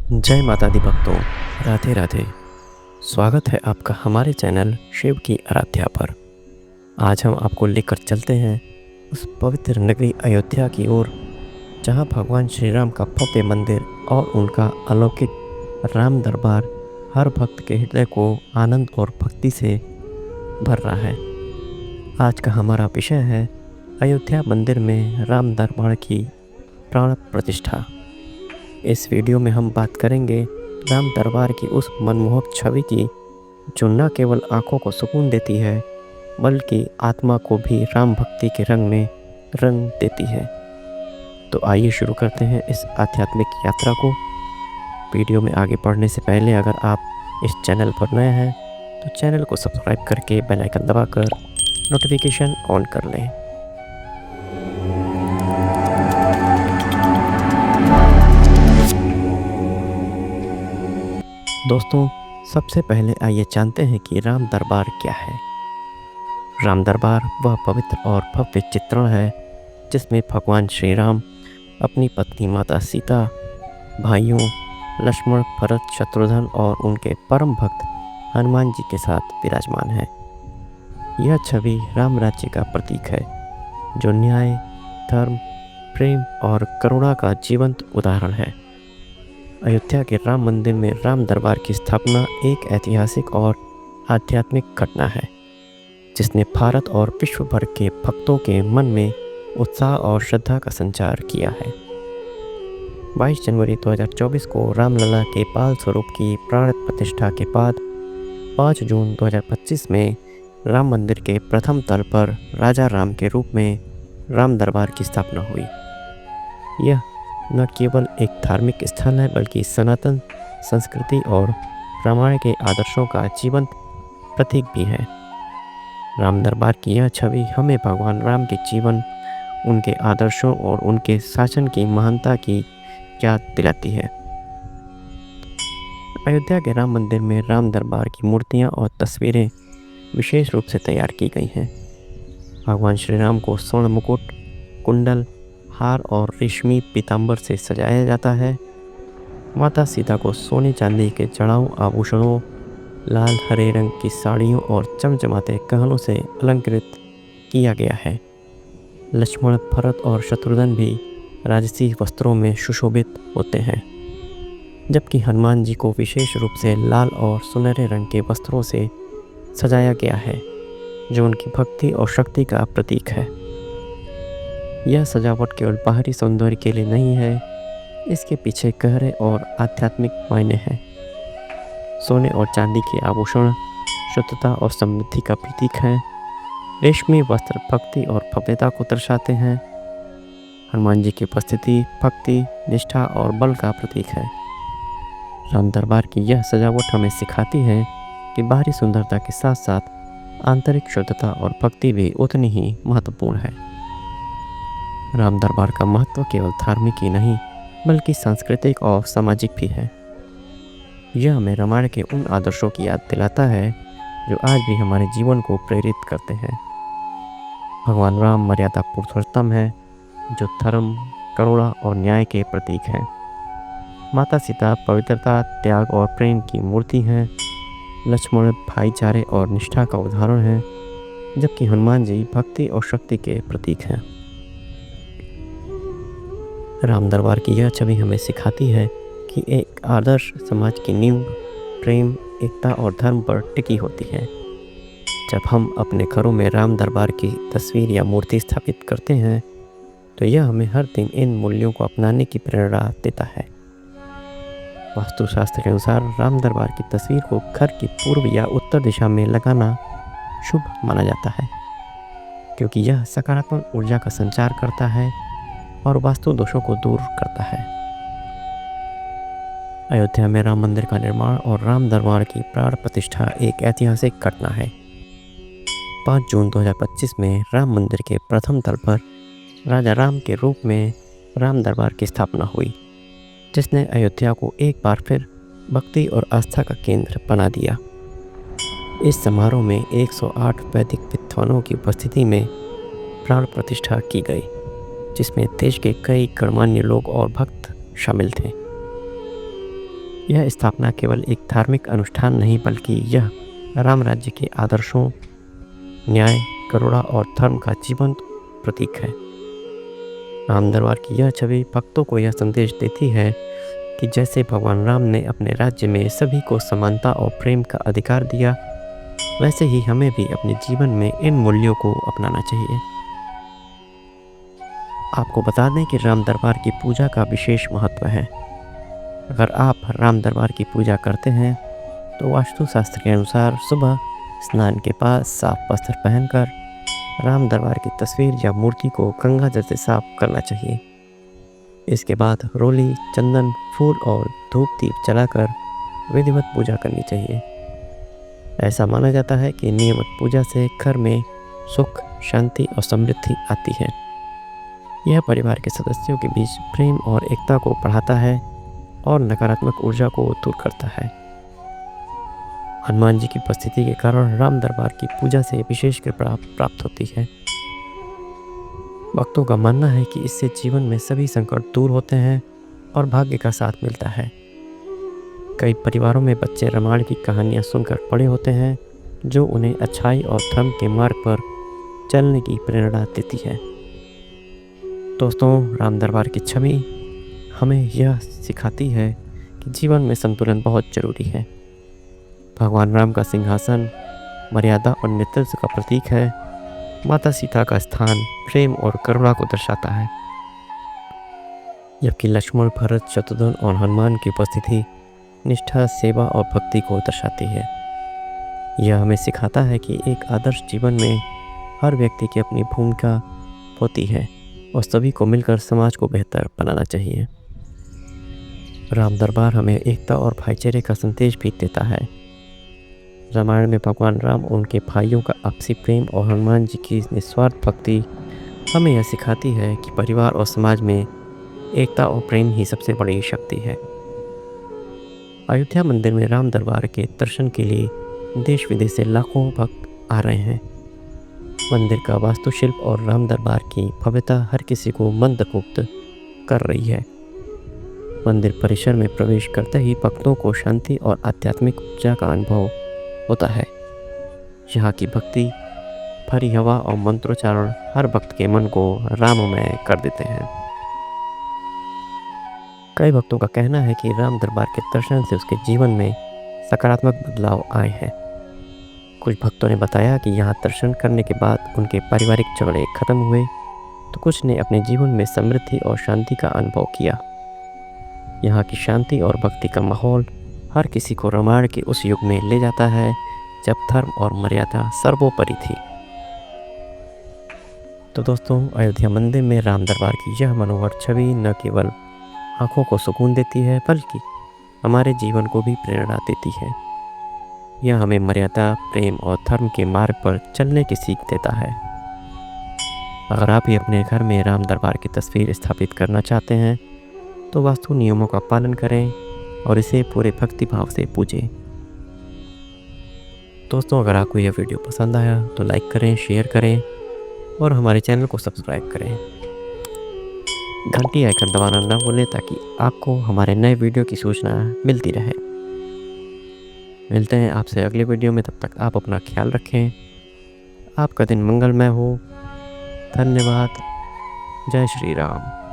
जय माता दी भक्तों, राधे राधे। स्वागत है आपका हमारे चैनल शिव की आराध्या पर। आज हम आपको लेकर चलते हैं उस पवित्र नगरी अयोध्या की ओर, जहां भगवान श्री राम का भव्य मंदिर और उनका अलौकिक राम दरबार हर भक्त के हृदय को आनंद और भक्ति से भर रहा है। आज का हमारा विषय है अयोध्या मंदिर में राम दरबार की प्राण प्रतिष्ठा। इस वीडियो में हम बात करेंगे राम दरबार की उस मनमोहक छवि की, जो न केवल आंखों को सुकून देती है बल्कि आत्मा को भी राम भक्ति के रंग में रंग देती है। तो आइए शुरू करते हैं इस आध्यात्मिक यात्रा को। वीडियो में आगे बढ़ने से पहले अगर आप इस चैनल पर नए हैं तो चैनल को सब्सक्राइब करके बेल आइकन दबाकर नोटिफिकेशन ऑन कर लें। दोस्तों, सबसे पहले आइए जानते हैं कि राम दरबार क्या है। राम दरबार वह पवित्र और भव्य चित्रण है जिसमें भगवान श्री राम अपनी पत्नी माता सीता, भाइयों लक्ष्मण, भरत, शत्रुघ्न और उनके परम भक्त हनुमान जी के साथ विराजमान है। यह छवि राम राज्य का प्रतीक है, जो न्याय, धर्म, प्रेम और करुणा का जीवंत उदाहरण है। अयोध्या के राम मंदिर में राम दरबार की स्थापना एक ऐतिहासिक और आध्यात्मिक घटना है, जिसने भारत और विश्व भर के भक्तों के मन में उत्साह और श्रद्धा का संचार किया है। 22 जनवरी 2024 को रामलला के बाल स्वरूप की प्राण प्रतिष्ठा के बाद 5 जून 2025 में राम मंदिर के प्रथम तल पर राजा राम के रूप में राम दरबार की स्थापना हुई। यह न केवल एक धार्मिक स्थल है बल्कि सनातन संस्कृति और रामायण के आदर्शों का जीवंत प्रतीक भी है। राम दरबार की यह छवि हमें भगवान राम के जीवन, उनके आदर्शों और उनके शासन की महानता की याद दिलाती है। अयोध्या के राम मंदिर में राम दरबार की मूर्तियां और तस्वीरें विशेष रूप से तैयार की गई हैं। भगवान श्री राम को स्वर्ण मुकुट, कुंडल, हार और रेशमी पीताम्बर से सजाया जाता है। माता सीता को सोने चांदी के जड़ाऊ आभूषणों, लाल हरे रंग की साड़ियों और चमचमाते गहनों से अलंकृत किया गया है। लक्ष्मण, भरत और शत्रुघ्न भी राजसी वस्त्रों में सुशोभित होते हैं, जबकि हनुमान जी को विशेष रूप से लाल और सुनहरे रंग के वस्त्रों से सजाया गया है, जो उनकी भक्ति और शक्ति का प्रतीक है। यह सजावट केवल बाहरी सौंदर्य के लिए नहीं है, इसके पीछे गहरे और आध्यात्मिक मायने हैं। सोने और चांदी के आभूषण शुद्धता और समृद्धि का प्रतीक हैं। रेशमी वस्त्र भक्ति और भव्यता को दर्शाते हैं। हनुमान जी की उपस्थिति भक्ति, निष्ठा और बल का प्रतीक है। राम दरबार की यह सजावट हमें सिखाती है कि बाहरी सुंदरता के साथ साथ आंतरिक शुद्धता और भक्ति भी उतनी ही महत्वपूर्ण है। राम दरबार का महत्व केवल धार्मिक ही नहीं बल्कि सांस्कृतिक और सामाजिक भी है। यह हमें रामायण के उन आदर्शों की याद दिलाता है जो आज भी हमारे जीवन को प्रेरित करते हैं। भगवान राम मर्यादा पुरुषोत्तम है, जो धर्म, करुणा और न्याय के प्रतीक हैं। माता सीता पवित्रता, त्याग और प्रेम की मूर्ति हैं। लक्ष्मण भाईचारे और निष्ठा का उदाहरण है, जबकि हनुमान जी भक्ति और शक्ति के प्रतीक हैं। राम दरबार की यह छवि हमें सिखाती है कि एक आदर्श समाज की नींव प्रेम, एकता और धर्म पर टिकी होती है। जब हम अपने घरों में राम दरबार की तस्वीर या मूर्ति स्थापित करते हैं तो यह हमें हर दिन इन मूल्यों को अपनाने की प्रेरणा देता है। वास्तुशास्त्र के अनुसार राम दरबार की तस्वीर को घर की पूर्व या उत्तर दिशा में लगाना शुभ माना जाता है, क्योंकि यह सकारात्मक ऊर्जा का संचार करता है और वास्तु दोषों को दूर करता है। अयोध्या में राम मंदिर का निर्माण और राम दरबार की प्राण प्रतिष्ठा एक ऐतिहासिक घटना है। 5 जून 2025 में राम मंदिर के प्रथम तल पर राजा राम के रूप में राम दरबार की स्थापना हुई, जिसने अयोध्या को एक बार फिर भक्ति और आस्था का केंद्र बना दिया। इस समारोह में 108 वैदिक विद्वानों की उपस्थिति में प्राण प्रतिष्ठा की गई, जिसमें देश के कई गणमान्य लोग और भक्त शामिल थे। यह स्थापना केवल एक धार्मिक अनुष्ठान नहीं बल्कि यह राम राज्य के आदर्शों, न्याय, करुणा और धर्म का जीवंत प्रतीक है। राम दरबार की यह छवि भक्तों को यह संदेश देती है कि जैसे भगवान राम ने अपने राज्य में सभी को समानता और प्रेम का अधिकार दिया, वैसे ही हमें भी अपने जीवन में इन मूल्यों को अपनाना चाहिए। आपको बता दें कि राम दरबार की पूजा का विशेष महत्व है। अगर आप राम दरबार की पूजा करते हैं तो वास्तुशास्त्र के अनुसार सुबह स्नान के बाद साफ वस्त्र पहनकर राम दरबार की तस्वीर या मूर्ति को गंगा जल से साफ करना चाहिए। इसके बाद रोली, चंदन, फूल और धूप दीप जलाकर विधिवत पूजा करनी चाहिए। ऐसा माना जाता है कि नियमित पूजा से घर में सुख, शांति और समृद्धि आती है। यह परिवार के सदस्यों के बीच प्रेम और एकता को बढ़ाता है और नकारात्मक ऊर्जा को दूर करता है। हनुमान जी की उपस्थिति के कारण राम दरबार की पूजा से विशेष कृपा प्राप्त होती है। भक्तों का मानना है कि इससे जीवन में सभी संकट दूर होते हैं और भाग्य का साथ मिलता है। कई परिवारों में बच्चे रामायण की कहानियाँ सुनकर बड़े होते हैं, जो उन्हें अच्छाई और धर्म के मार्ग पर चलने की प्रेरणा देती है। दोस्तों, राम दरबार की छवि हमें यह सिखाती है कि जीवन में संतुलन बहुत जरूरी है। भगवान राम का सिंहासन मर्यादा और नेतृत्व का प्रतीक है। माता सीता का स्थान प्रेम और करुणा को दर्शाता है, जबकि लक्ष्मण, भरत, शत्रुघ्न और हनुमान की उपस्थिति निष्ठा, सेवा और भक्ति को दर्शाती है। यह हमें सिखाता है कि एक आदर्श जीवन में हर व्यक्ति की अपनी भूमिका होती है और सभी को मिलकर समाज को बेहतर बनाना चाहिए। राम दरबार हमें एकता और भाईचारे का संदेश भी देता है। रामायण में भगवान राम और उनके भाइयों का आपसी प्रेम और हनुमान जी की निस्वार्थ भक्ति हमें यह सिखाती है कि परिवार और समाज में एकता और प्रेम ही सबसे बड़ी शक्ति है। अयोध्या मंदिर में राम दरबार के दर्शन के लिए देश विदेश से लाखों भक्त आ रहे हैं। मंदिर का वास्तुशिल्प और राम दरबार की भव्यता हर किसी को मंत्रमुग्ध कर रही है। मंदिर परिसर में प्रवेश करते ही भक्तों को शांति और आध्यात्मिक ऊर्जा का अनुभव होता है। यहाँ की भक्ति भरी हवा और मंत्रोच्चारण हर भक्त के मन को राममय कर देते हैं। कई भक्तों का कहना है कि राम दरबार के दर्शन से उसके जीवन में सकारात्मक बदलाव आए हैं। कुछ भक्तों ने बताया कि यहाँ दर्शन करने के बाद उनके पारिवारिक झगड़े खत्म हुए, तो कुछ ने अपने जीवन में समृद्धि और शांति का अनुभव किया। यहाँ की शांति और भक्ति का माहौल हर किसी को रामायण के उस युग में ले जाता है जब धर्म और मर्यादा सर्वोपरि थी। तो दोस्तों, अयोध्या मंदिर में राम दरबार की यह मनोहर छवि न केवल आँखों को सुकून देती है बल्कि हमारे जीवन को भी प्रेरणा देती है। यह हमें मर्यादा, प्रेम और धर्म के मार्ग पर चलने की सीख देता है। अगर आप भी अपने घर में राम दरबार की तस्वीर स्थापित करना चाहते हैं तो वास्तु नियमों का पालन करें और इसे पूरे भक्तिभाव से पूजें। दोस्तों, अगर आपको यह वीडियो पसंद आया तो लाइक करें, शेयर करें और हमारे चैनल को सब्सक्राइब करें। घंटी आइकन दबाना न भूलें ताकि आपको हमारे नए वीडियो की सूचना मिलती रहे। मिलते हैं आपसे अगले वीडियो में, तब तक आप अपना ख्याल रखें। आपका दिन मंगलमय हो। धन्यवाद। जय श्री राम।